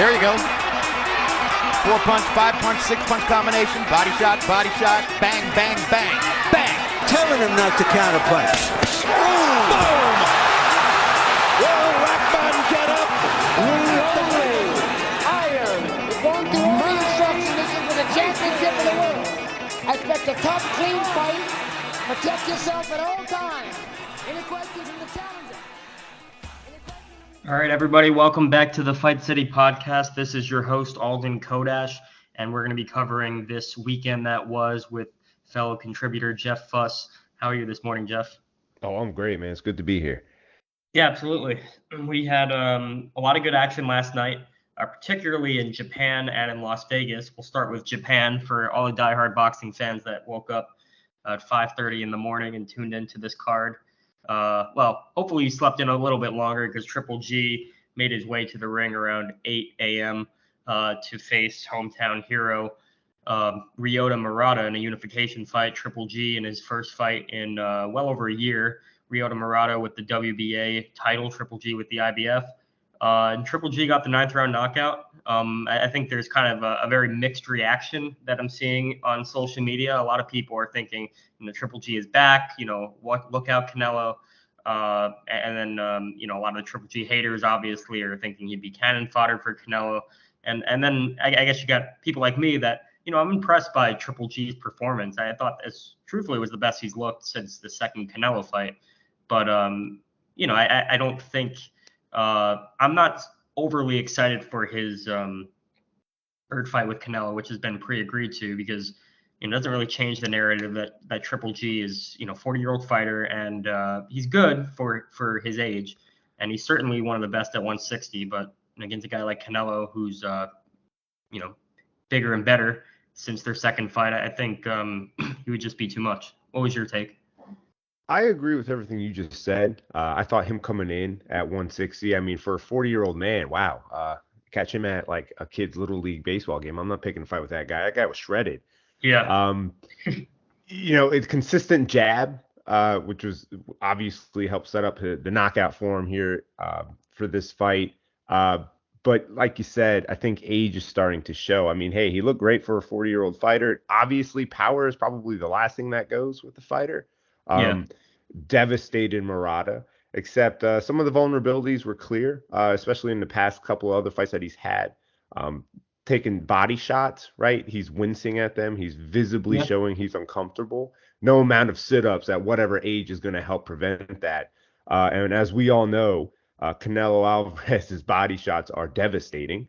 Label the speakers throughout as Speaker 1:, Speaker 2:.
Speaker 1: There you go. 4-punch, 5-punch, 6-punch combination. Body shot, bang, bang, bang, bang.
Speaker 2: Telling him not to counterpunch.
Speaker 3: Boom! Will Rackman get up? Reloading!
Speaker 4: Iron. You're going through all the instructions. This is for the championship of the world. I expect a tough, clean fight. Protect yourself at all times. Any questions from the challenger?
Speaker 5: All right, everybody, welcome back to the Fight City podcast. This is your host, Alden Kodash, and we're going to be covering this weekend that was with fellow contributor Jeff Fuss. How are you this morning, Jeff?
Speaker 6: Oh, I'm great, man. It's good to be here.
Speaker 5: Yeah, absolutely. We had a lot of good action last night, particularly in Japan and in Las Vegas. We'll start with Japan for all the diehard boxing fans that woke up at 5:30 in the morning and tuned into this card. Well, hopefully you slept in a little bit longer because Triple G made his way to the ring around 8 a.m. To face hometown hero Ryota Murata in a unification fight. Triple G in his first fight in well over a year. Ryota Murata with the WBA title, Triple G with the IBF. And Triple G got the 9th round knockout. I think there's kind of a very mixed reaction that I'm seeing on social media. A lot of people are thinking, Triple G is back, look out Canelo. And then, a lot of the Triple G haters obviously are thinking he'd be cannon fodder for Canelo. And then I guess you got people like me that, I'm impressed by Triple G's performance. I thought this truthfully was the best he's looked since the second Canelo fight. But, I don't think I'm not overly excited for his third fight with Canelo, which has been pre-agreed to, because it doesn't really change the narrative that Triple G is, 40-year-old fighter, and he's good for his age, and he's certainly one of the best at 160. But against a guy like Canelo, who's bigger and better since their second fight, I think he would just be too much. What was your take?
Speaker 6: I agree with everything you just said. I thought him coming in at 160, for a 40-year-old man, wow. Catch him at like a kid's little league baseball game. I'm not picking a fight with that guy. That guy was shredded.
Speaker 5: Yeah.
Speaker 6: It's consistent jab, which was obviously helped set up the knockout for him here for this fight. But like you said, I think age is starting to show. Hey, he looked great for a 40-year-old fighter. Obviously, power is probably the last thing that goes with the fighter. Devastated Murata, except some of the vulnerabilities were clear, especially in the past couple of other fights that he's had. Taking body shots, right? He's wincing at them. He's visibly showing he's uncomfortable. No amount of sit-ups at whatever age is going to help prevent that. And as we all know, Canelo Alvarez's body shots are devastating.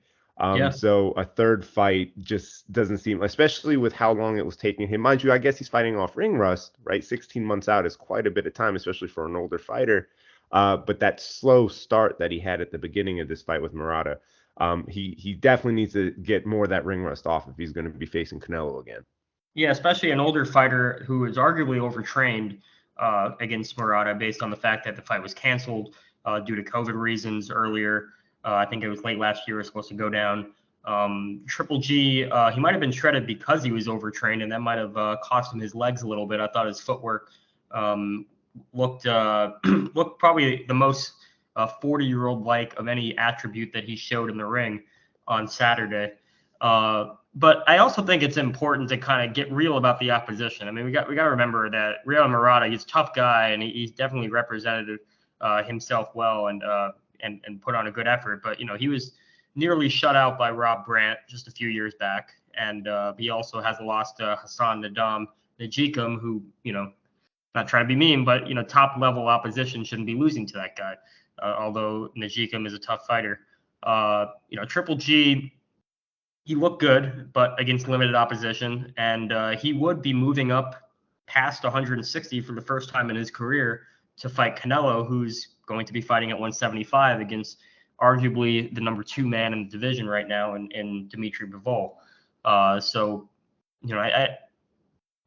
Speaker 6: So a third fight just doesn't seem, especially with how long it was taking him. Mind you, I guess he's fighting off ring rust, right? 16 months out is quite a bit of time, especially for an older fighter. But that slow start that he had at the beginning of this fight with Murata, he definitely needs to get more of that ring rust off if he's going to be facing Canelo again. Yeah,
Speaker 5: especially an older fighter who is arguably overtrained against Murata based on the fact that the fight was canceled due to COVID reasons earlier. I think it was late last year. It was supposed to go down. Triple G, he might have been shredded because he was overtrained, and that might have cost him his legs a little bit. I thought his footwork looked probably the most 40-year-old like of any attribute that he showed in the ring on Saturday. But I also think it's important to kind of get real about the opposition. We got to remember that Ryota Murata, he's a tough guy, and he's definitely represented himself well and put on a good effort. But, he was nearly shut out by Rob Brandt just a few years back. And he also has lost Hassan Najikum, who, not trying to be mean, but, top level opposition shouldn't be losing to that guy. Although Najikum is a tough fighter. Triple G, he looked good, but against limited opposition. And he would be moving up past 160 for the first time in his career to fight Canelo, who's going to be fighting at 175 against arguably the number 2 man in the division right now in Dimitri Bivol.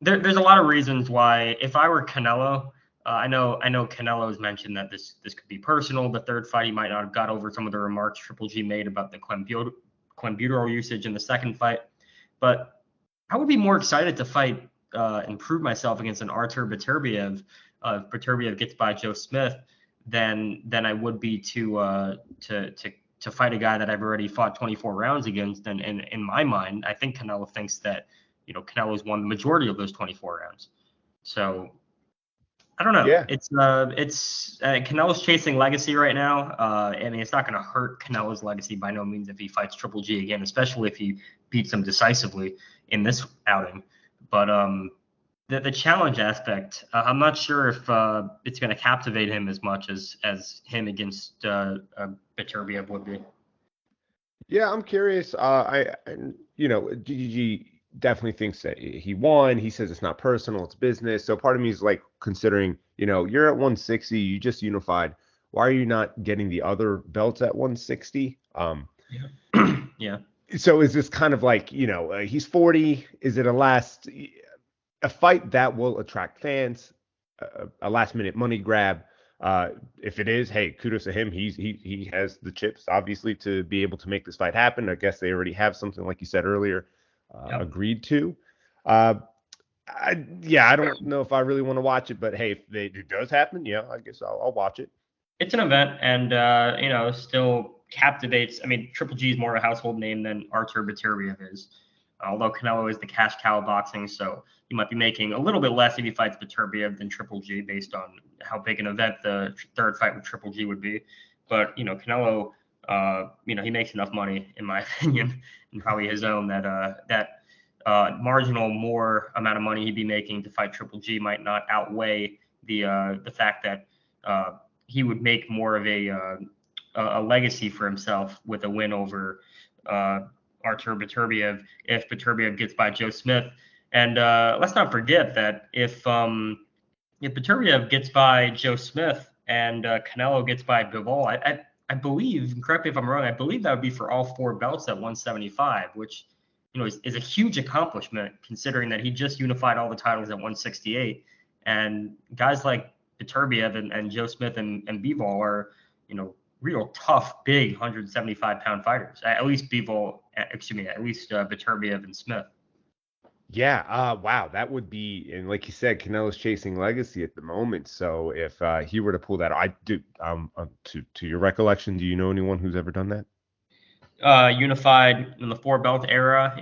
Speaker 5: There's a lot of reasons why, if I were Canelo, I know Canelo has mentioned that this could be personal. The third fight, he might not have got over some of the remarks Triple G made about the clenbuterol usage in the second fight. But I would be more excited to fight and prove myself against an Artur Beterbiev if Beterbiev gets by Joe Smith than I would be to to fight a guy that I've already fought 24 rounds against. And in my mind, I think Canelo thinks that, Canelo's won the majority of those 24 rounds. So I don't know.
Speaker 6: Yeah.
Speaker 5: It's Canelo's chasing legacy right now. I mean, it's not going to hurt Canelo's legacy by no means if he fights Triple G again, especially if he beats him decisively in this outing. But the challenge aspect, I'm not sure if it's going to captivate him as much as him against Beterbiev would be.
Speaker 6: Yeah, I'm curious. GGG definitely thinks that he won. He says it's not personal, it's business. So part of me is like considering, you're at 160, you just unified. Why are you not getting the other belts at 160?
Speaker 5: Yeah. Yeah.
Speaker 6: So is this kind of like, he's 40? Is it a fight that will attract fans, a last minute money grab? If it is, hey, kudos to him. He has the chips, obviously, to be able to make this fight happen. I guess they already have something, like you said earlier, agreed to. I don't know if I really want to watch it, but hey, if it does happen, I guess I'll watch it.
Speaker 5: It's an event, and still captivates. I mean, Triple G is more of a household name than Artur Beterbiev is. Although Canelo is the cash cow of boxing, so he might be making a little bit less if he fights Beterbiev than Triple G based on how big an event the third fight with Triple G would be. But, Canelo, he makes enough money, in my opinion, and probably his own, that marginal more amount of money he'd be making to fight Triple G might not outweigh the fact that he would make more of a legacy for himself with a win over Artur Beterbiev if Beterbiev gets by Joe Smith. And let's not forget that if Beterbiev gets by Joe Smith and Canelo gets by Bivol, I believe, and correct me if I'm wrong, I believe that would be for all four belts at 175, which is a huge accomplishment considering that he just unified all the titles at 168. And guys like Beterbiev and Joe Smith and Bivol are, real tough, big 175-pound fighters. At least Beterbiev and Smith.
Speaker 6: Yeah. Wow. That would be, and like you said, Canelo's chasing legacy at the moment. So if he were to pull that, I do. To your recollection, do you know anyone who's ever done that?
Speaker 5: Unified in the four belt era,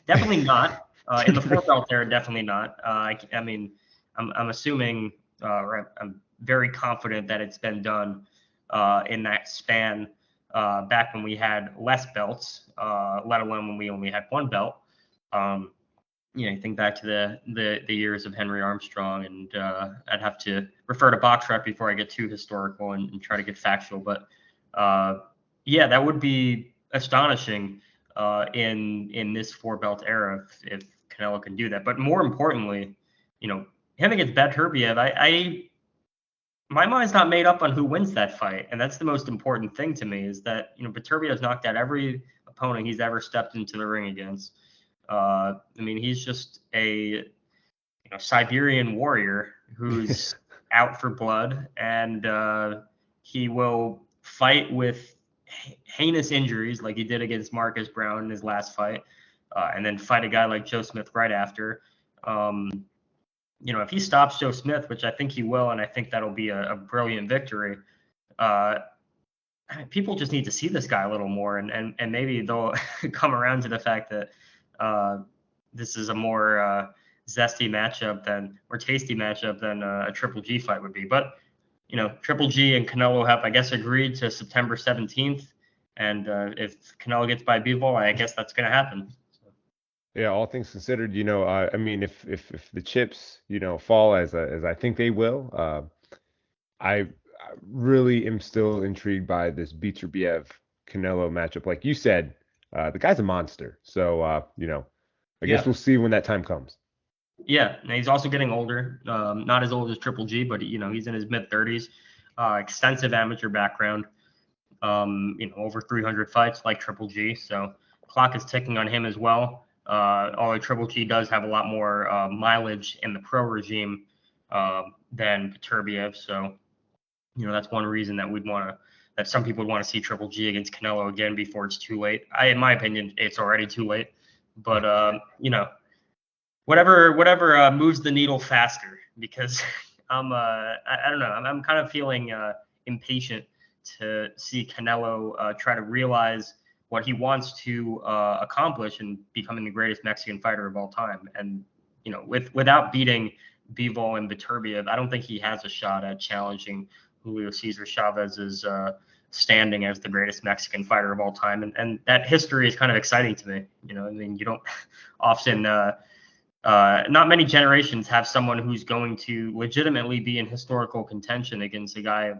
Speaker 5: definitely not. In the four belt era, definitely not. I mean, I'm assuming, I'm very confident that it's been done in that span back when we had less belts, let alone when we only had one belt. You think back to the years of Henry Armstrong, and I'd have to refer to BoxRec before I get too historical and try to get factual. But that would be astonishing in this four belt era if Canelo can do that. But more importantly, him against Beterbiev, my mind's not made up on who wins that fight, and that's the most important thing to me. Is that Beterbiev's knocked out every opponent he's ever stepped into the ring against. I mean, he's just a Siberian warrior who's out for blood, and he will fight with heinous injuries like he did against Marcus Brown in his last fight, and then fight a guy like Joe Smith right after. If he stops Joe Smith, which I think he will, and I think that'll be a brilliant victory, people just need to see this guy a little more, and maybe they'll come around to the fact that this is a more tasty matchup than a Triple G fight would be. But Triple G and Canelo have, I guess, agreed to September 17th, and if Canelo gets by Bivol, I guess that's going to happen.
Speaker 6: Yeah, all things considered, I mean, if the chips, fall as I think they will, I really am still intrigued by this Beterbiev Canelo matchup. Like you said, the guy's a monster. So, I guess we'll see when that time comes.
Speaker 5: Yeah, and he's also getting older. Not as old as Triple G, but he's in his mid-30s. Extensive amateur background. Over 300 fights like Triple G. So clock is ticking on him as well. Although Triple G does have a lot more mileage in the pro regime than Beterbiev. So, that's one reason that some people would want to see Triple G against Canelo again before it's too late. In my opinion, it's already too late. But whatever moves the needle faster, because I don't know. I'm kind of feeling impatient to see Canelo try to realize what he wants to accomplish in becoming the greatest Mexican fighter of all time. And, without beating Bivol and Beterbiev, I don't think he has a shot at challenging Julio Cesar Chavez's standing as the greatest Mexican fighter of all time. And that history is kind of exciting to me. You don't often, not many generations have someone who's going to legitimately be in historical contention against a guy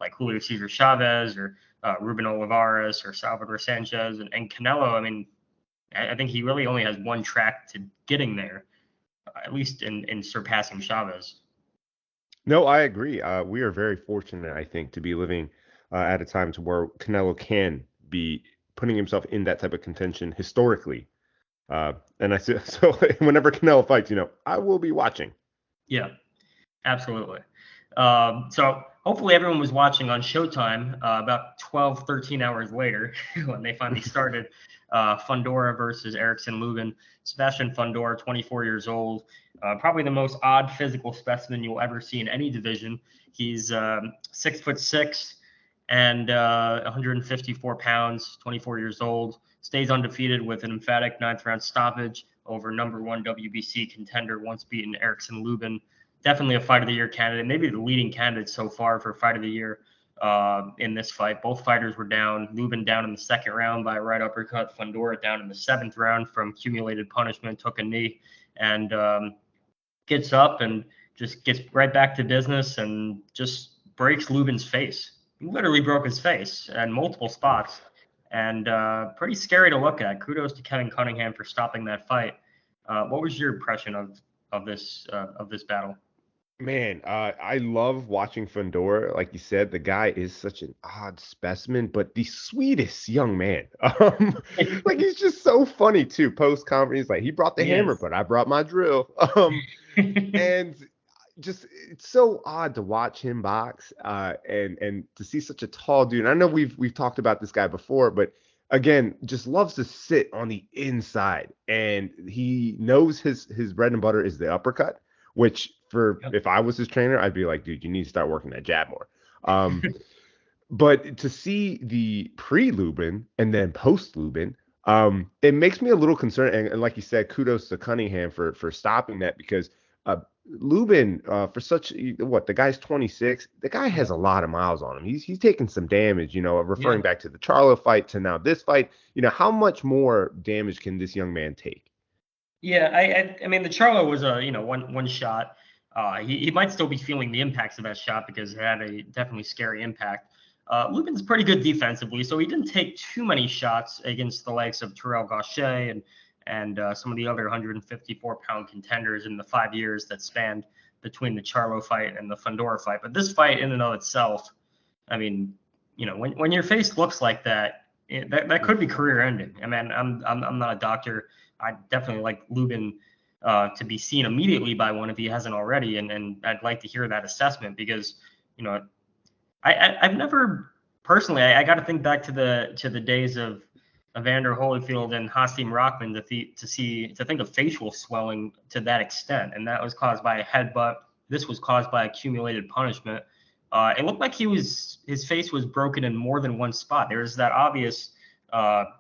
Speaker 5: like Julio Cesar Chavez or Ruben Olivares or Salvador Sanchez and Canelo. I think he really only has one track to getting there, at least in surpassing Chavez.
Speaker 6: No, I agree. We are very fortunate, I think, to be living at a time to where Canelo can be putting himself in that type of contention historically. And so whenever Canelo fights, I will be watching.
Speaker 5: Yeah, absolutely. So hopefully everyone was watching on Showtime about 12, 13 hours later when they finally started Fundora versus Erickson Lubin. Sebastian Fundora, 24 years old, probably the most odd physical specimen you'll ever see in any division. He's 6'6" and 154 pounds, 24 years old, stays undefeated with an emphatic 9th round stoppage over number 1 WBC contender, once beaten Erickson Lubin. Definitely a Fight of the Year candidate, maybe the leading candidate so far for Fight of the Year in this fight. Both fighters were down. Lubin down in the 2nd round by a right uppercut. Fundora down in the 7th round from accumulated punishment, took a knee, and gets up and just gets right back to business and just breaks Lubin's face. He literally broke his face in multiple spots, and pretty scary to look at. Kudos to Kevin Cunningham for stopping that fight. What was your impression of this battle?
Speaker 6: Man, I love watching Fundora. Like you said, the guy is such an odd specimen, but the sweetest young man. Like, he's just so funny too. Post conference, like, he brought the hammer, but I brought my drill. And just, it's so odd to watch him box, and to see such a tall dude. And I know we've talked about this guy before, but again, just loves to sit on the inside, and he knows his bread and butter is the uppercut, which if I was his trainer, I'd be like, dude, you need to start working that jab more. But to see the pre-Lubin and then post-Lubin, it makes me a little concerned. And like you said, kudos to Cunningham for stopping that, because Lubin, for such, the guy's 26. The guy has a lot of miles on him. He's taking some damage, referring back to the Charlo fight to now this fight. How much more damage can this young man take?
Speaker 5: Yeah, I mean, the Charlo was a one shot. He might still be feeling the impacts of that shot because it had a definitely scary impact. Lubin's pretty good defensively, so he didn't take too many shots against the likes of Terrell Gaucher and some of the other 154-pound contenders in the 5 years that spanned between the Charlo fight and the Fundora fight. But this fight in and of itself, I mean, when your face looks like that, that could be career-ending. I mean, I'm not a doctor. I definitely like Lubin to be seen immediately by one if he hasn't already, and I'd like to hear that assessment, because I've never personally, I got to think back to the days of Evander Holyfield and Hasim Rahman to think of facial swelling to that extent, and that was caused by a headbutt. This was caused by accumulated punishment. It looked like his face was broken in more than one spot. There was that obvious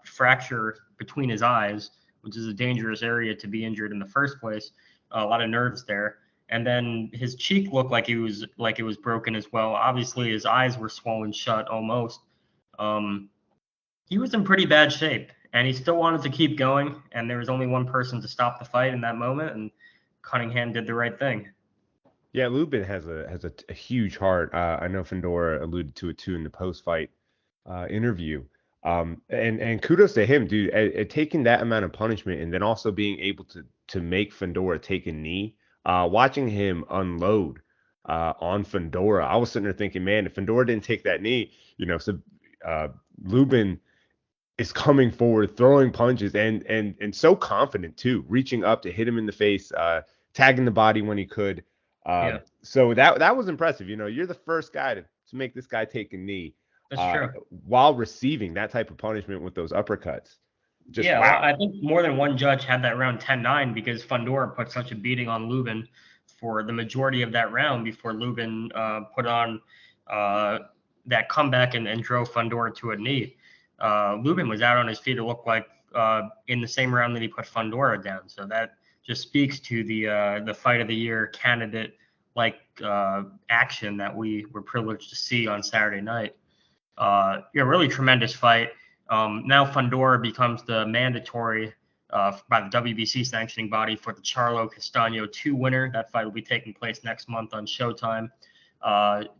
Speaker 5: fracture between his eyes, which is a dangerous area to be injured in the first place. A lot of nerves there. And then his cheek looked like it was broken as well. Obviously, his eyes were swollen shut almost. He was in pretty bad shape, and he still wanted to keep going. And there was only one person to stop the fight in that moment, and Cunningham did the right thing.
Speaker 6: Yeah, Lubin has a huge heart. I know Fundora alluded to it too in the post-fight interview. And kudos to him, dude, at taking that amount of punishment and then also being able to make Fundora take a knee. Watching him unload on Fundora, I was sitting there thinking, man, if Fundora didn't take that knee, Lubin is coming forward, throwing punches, and so confident too, reaching up to hit him in the face, tagging the body when he could. So that was impressive. You're the first guy to make this guy take a knee.
Speaker 5: That's true.
Speaker 6: While receiving that type of punishment with those uppercuts. Wow.
Speaker 5: Well, I think more than one judge had that round 10-9 because Fundora put such a beating on Lubin for the majority of that round before Lubin put on that comeback and drove Fundora to a knee. Lubin was out on his feet. It looked like in the same round that he put Fundora down. So that just speaks to the fight of the year candidate action that we were privileged to see on Saturday night. Really tremendous fight. Now Fundora becomes the mandatory by the WBC sanctioning body for the Charlo Castaño 2 winner. That fight will be taking place next month on Showtime.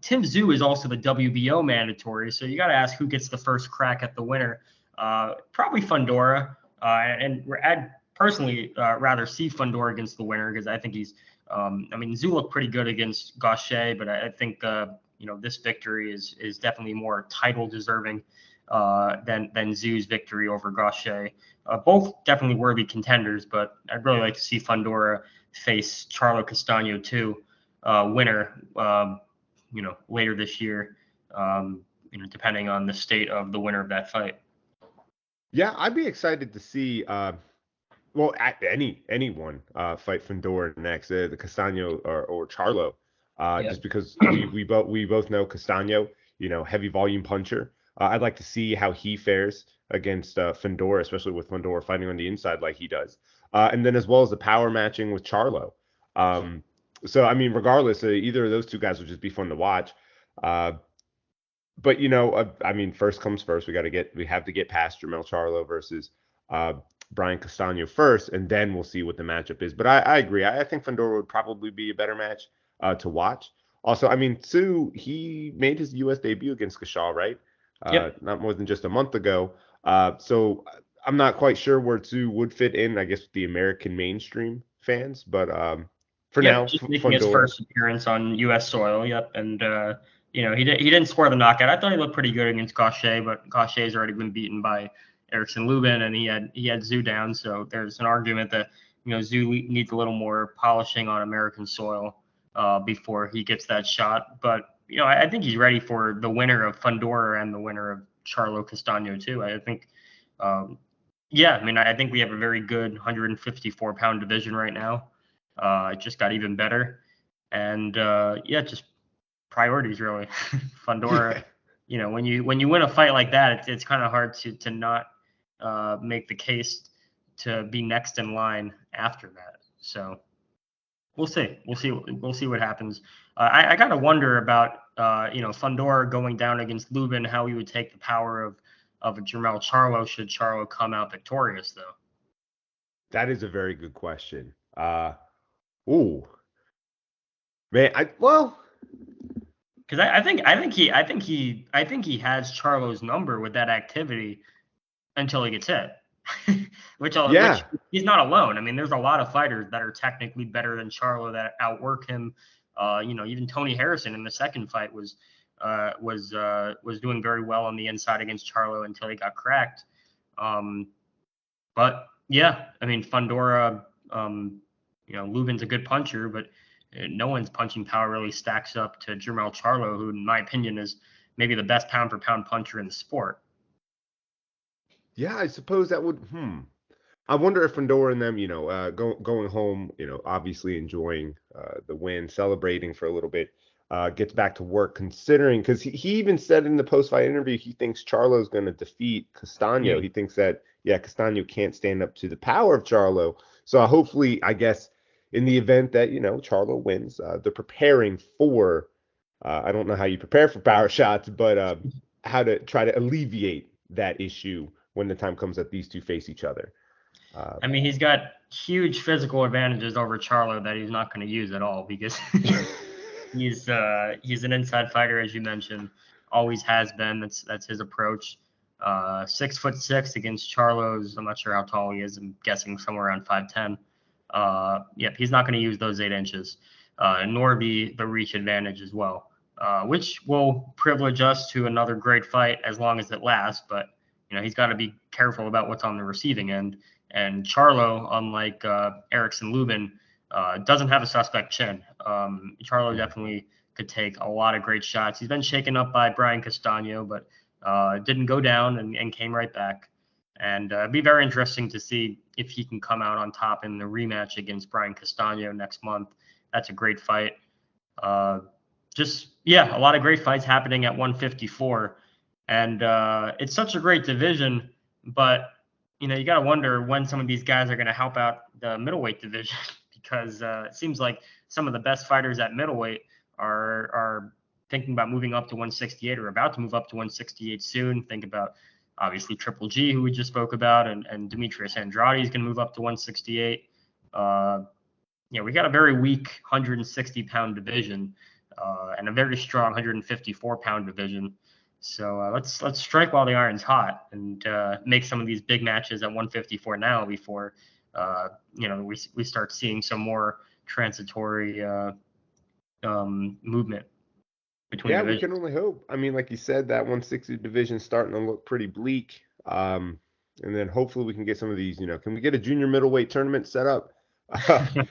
Speaker 5: Tim Tszyu is also the WBO mandatory, so you got to ask who gets the first crack at the winner. Probably Fundora, and I'd personally rather see Fundora against the winner because I think he's. Tszyu looked pretty good against Gaucher, but I think this victory is definitely more title deserving than Tszyu's victory over Gaucher. Both definitely worthy contenders, but I'd really like to see Fundora face Charlo Castaño 2 winner, later this year, depending on the state of the winner of that fight.
Speaker 6: Yeah, I'd be excited to see, anyone fight Fundora next, the Castaño or Charlo, just because we both know Castaño, heavy volume puncher. I'd like to see how he fares against Fundora, especially with Fundora fighting on the inside like he does. And then as well as the power matching with Charlo. Regardless, either of those two guys would just be fun to watch. But first comes first. We have to get past Jermell Charlo versus Brian Castaño first, and then we'll see what the matchup is. But I agree. I think Fundora would probably be a better match to watch. Also, Tszyu, he made his U.S. debut against Kashaw, right?
Speaker 5: Yep.
Speaker 6: Not more than just a month ago. So I'm not quite sure where Tszyu would fit in, I guess, with the American mainstream fans. But for now,
Speaker 5: just making his first appearance on U.S. soil. Yep, and he didn't score the knockout. I thought he looked pretty good against Gaucher, but Gaucher's already been beaten by Erickson Lubin, and he had Tszyu down. So there's an argument that Tszyu needs a little more polishing on American soil before he gets that shot. But I think he's ready for the winner of Fundora and the winner of Charlo Castaño too. I think, I think we have a very good 154-pound division right now. It just got even better, and just priorities really. Fundora, when you win a fight like that, it's kind of hard to not make the case to be next in line after that. So we'll see what happens. I gotta wonder about Fundora going down against Lubin, how he would take the power of Jermell Charlo should Charlo come out victorious though.
Speaker 6: That is a very good question. Ooh, man,
Speaker 5: because I think he has Charlo's number with that activity until he gets hit. which he's not alone. There's a lot of fighters that are technically better than Charlo that outwork him. Even Tony Harrison in the second fight was doing very well on the inside against Charlo until he got cracked. But yeah, Fundora, Lubin's a good puncher, but no one's punching power really stacks up to Jermell Charlo, who in my opinion is maybe the best pound for pound puncher in the sport.
Speaker 6: Yeah, I suppose that would. I wonder if Fundora and them, going home, obviously enjoying the win, celebrating for a little bit, gets back to work, considering, because he even said in the post-fight interview he thinks Charlo's going to defeat Castaño.
Speaker 5: Yeah.
Speaker 6: He thinks that, Castaño can't stand up to the power of Charlo. So hopefully, I guess, in the event that, Charlo wins, they're preparing for, I don't know how you prepare for power shots, but how to try to alleviate that issue when the time comes that these two face each other.
Speaker 5: He's got huge physical advantages over Charlo that he's not going to use at all because he's an inside fighter, as you mentioned, always has been. That's his approach. 6'6" against Charlo's. I'm not sure how tall he is. I'm guessing somewhere around 5'10". He's not going to use those 8 inches, nor the reach advantage as well, which will privilege us to another great fight as long as it lasts. But he's got to be careful about what's on the receiving end. And Charlo, unlike Erickson Lubin, doesn't have a suspect chin. Charlo definitely could take a lot of great shots. He's been shaken up by Brian Castaño, but didn't go down and came right back. And it'd be very interesting to see if he can come out on top in the rematch against Brian Castaño next month. That's a great fight. a lot of great fights happening at 154. And it's such a great division, but you got to wonder when some of these guys are going to help out the middleweight division because it seems like some of the best fighters at middleweight are thinking about moving up to 168 or about to move up to 168 soon. Think about obviously Triple G, who we just spoke about, and Demetrius Andrade is going to move up to 168. We got a very weak 160-pound division and a very strong 154-pound division. So let's strike while the iron's hot and make some of these big matches at 154 now before we start seeing some more transitory movement between divisions.
Speaker 6: We can only hope. I mean, like you said, that 160 division starting to look pretty bleak. And then hopefully we can get some of these. Can we get a junior middleweight tournament set up? And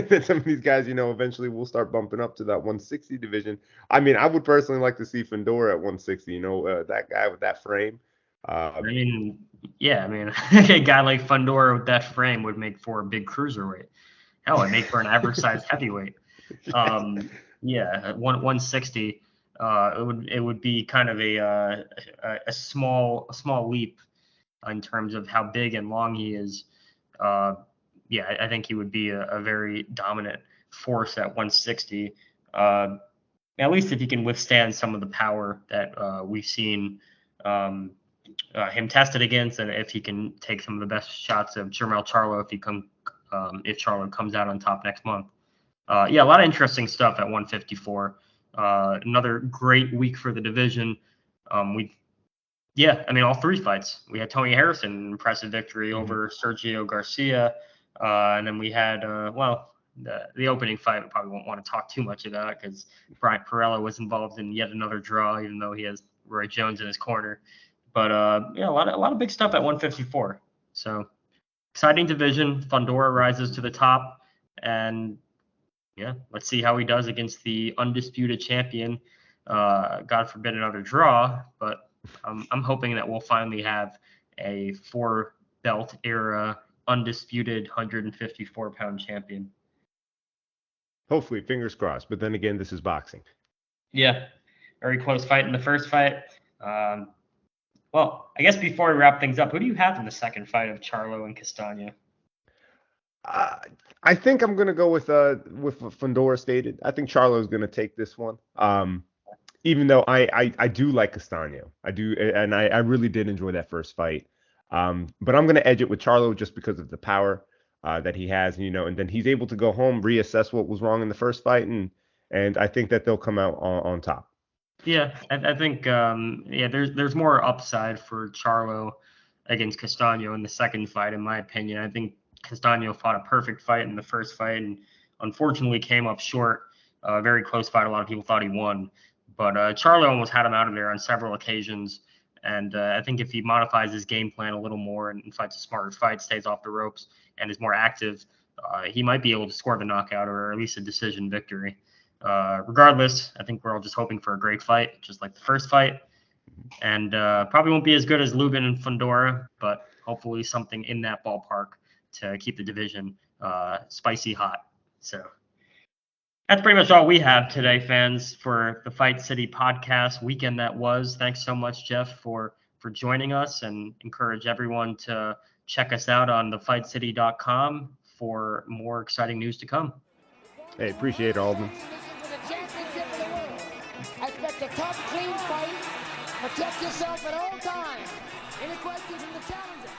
Speaker 6: then some of these guys, eventually will start bumping up to that 160 division. I mean, I would personally like to see Fundora at 160. That guy with that frame.
Speaker 5: A guy like Fundora with that frame would make for a big cruiserweight. Hell, it'd make for an average size heavyweight. 160. It would be kind of a small leap in terms of how big and long he is. I think he would be a very dominant force at 160. At least if he can withstand some of the power that we've seen him tested against, and if he can take some of the best shots of Jermell Charlo if Charlo comes out on top next month. A lot of interesting stuff at 154. Another great week for the division. All three fights. We had Tony Harrison, impressive victory over Sergio Garcia. And then we had, the opening fight we probably won't want to talk too much about because Brian Perella was involved in yet another draw, even though he has Roy Jones in his corner. But, a lot of big stuff at 154. So exciting division. Fundora rises to the top. And, let's see how he does against the undisputed champion. God forbid another draw, but I'm hoping that we'll finally have a 4-belt era undisputed 154-pound champion.
Speaker 6: Hopefully, fingers crossed. But then again, this is boxing.
Speaker 5: Yeah, very close fight in the first fight. I guess before we wrap things up, who do you have in the second fight of Charlo and Castano?
Speaker 6: I think I'm gonna go with Fundora stated. I think Charlo is gonna take this one. Even though I do like Castano, I do, and I really did enjoy that first fight. But I'm going to edge it with Charlo just because of the power that he has, and then he's able to go home, reassess what was wrong in the first fight, and I think that they'll come out on top.
Speaker 5: Yeah, I think there's more upside for Charlo against Castano in the second fight, in my opinion. I think Castano fought a perfect fight in the first fight and unfortunately came up short. Very close fight. A lot of people thought he won, but Charlo almost had him out of there on several occasions. And I think if he modifies his game plan a little more and fights a smarter fight, stays off the ropes, and is more active, he might be able to score the knockout or at least a decision victory. Regardless, I think we're all just hoping for a great fight, just like the first fight. And probably won't be as good as Lubin and Fundora, but hopefully something in that ballpark to keep the division spicy hot. So that's pretty much all we have today, fans, for the Fight City podcast weekend that was. Thanks so much, Jeff, for joining us, and encourage everyone to check us out on thefightcity.com for more exciting news to come.
Speaker 6: Hey, appreciate it, Alden.
Speaker 4: I expect a tough, clean fight. Protect yourself at all times. Any questions from the challenger?